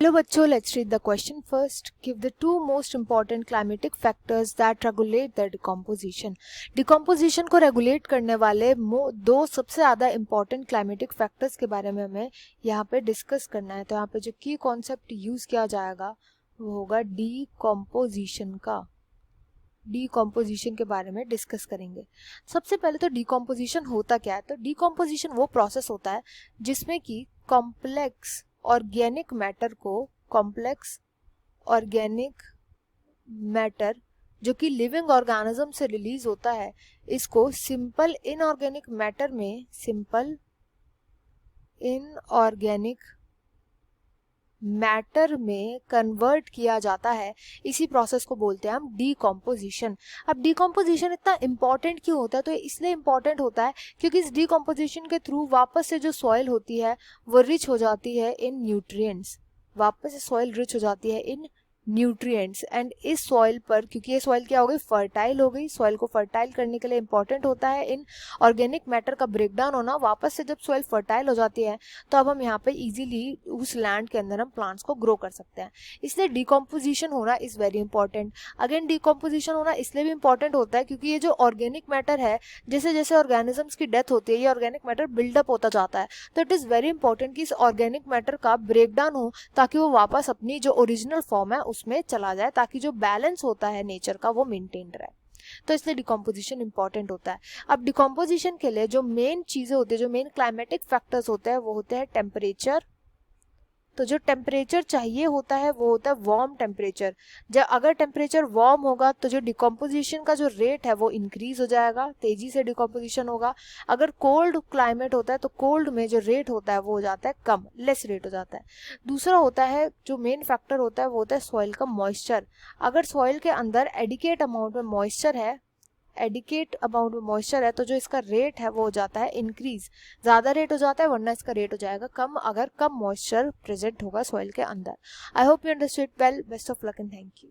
Hello बच्चों, let's read the question first. Give the two most important climatic factors that regulate the decomposition. Decomposition को regulate करने वाले दो सबसे ज़्यादा important climatic factors के बारे में हमें यहाँ पे discuss करना है. तो यहाँ पे जो key concept use किया जाएगा वो होगा decomposition का. डिकम्पोजिशन के बारे में डिस्कस करेंगे. सबसे पहले तो डिकम्पोजिशन होता क्या है. तो डिकम्पोजिशन वो प्रोसेस होता है जिसमें कि कॉम्प्लेक्स ऑर्गेनिक मैटर जो कि लिविंग ऑर्गेनिज्म से रिलीज होता है, इसको सिंपल इनऑर्गेनिक मैटर में कन्वर्ट किया जाता है. इसी प्रोसेस को बोलते हैं हम डिकम्पोजिशन. अब डिकम्पोजिशन इतना इम्पॉर्टेंट क्यों होता है? तो इसलिए इम्पॉर्टेंट होता है क्योंकि इस डिकम्पोजिशन के थ्रू वापस से जो सॉइल होती है वो रिच हो जाती है इन न्यूट्रिएंट्स. एंड इस सॉइल पर, क्योंकि ये सॉइल क्या हो गई, फर्टाइल हो गई. सॉइल को फर्टाइल करने के लिए इंपॉर्टेंट होता है इन ऑर्गेनिक मैटर का ब्रेकडाउन होना. वापस से जब सॉइल फर्टाइल हो जाती है तो अब हम यहाँ पे इजीली उस लैंड के अंदर हम प्लांट्स को ग्रो कर सकते हैं. इसलिए डिकम्पोजिशन होना is very important. Again decomposition होना इसलिए भी इंपॉर्टेंट होता है क्योंकि ये जो ऑर्गेनिक मैटर है, जैसे जैसे ऑर्गेनिजम्स की डेथ होती है ये ऑर्गेनिक मैटर बिल्डअप होता जाता है. तो इट इज़ वेरी इंपॉर्टेंट कि इस ऑर्गेनिक मैटर का ब्रेकडाउन हो ताकि वो वापस अपनी जो ओरिजिनल फॉर्म है उसमें चला जाए, ताकि जो बैलेंस होता है नेचर का वो मेंटेन रहे. तो इसलिए डिकम्पोजिशन इंपॉर्टेंट होता है. अब डिकम्पोजिशन के लिए जो मेन चीजें होती है, जो मेन क्लाइमेटिक फैक्टर्स होते हैं वो होते हैं टेम्परेचर. तो जो टेम्परेचर चाहिए होता है वो होता है वार्म टेम्परेचर. जब अगर टेम्परेचर वार्म होगा तो जो डिकम्पोजिशन का जो रेट है वो इंक्रीज हो जाएगा, तेजी से डिकम्पोजिशन होगा. अगर कोल्ड क्लाइमेट होता है तो कोल्ड में जो रेट होता है वो हो जाता है कम, लेस रेट हो जाता है. दूसरा होता है जो मेन फैक्टर होता है वो होता है सॉइल का मॉइस्चर. अगर सॉइल के अंदर एडिकेट अमाउंट में मॉइस्चर है तो जो इसका रेट है वो हो जाता है इंक्रीज. ज़्यादा रेट हो जाता है, वरना इसका रेट हो जाएगा कम अगर कम मॉइस्चर प्रेजेंट होगा सॉइल के अंदर. I hope you understood well. Best of luck and thank you.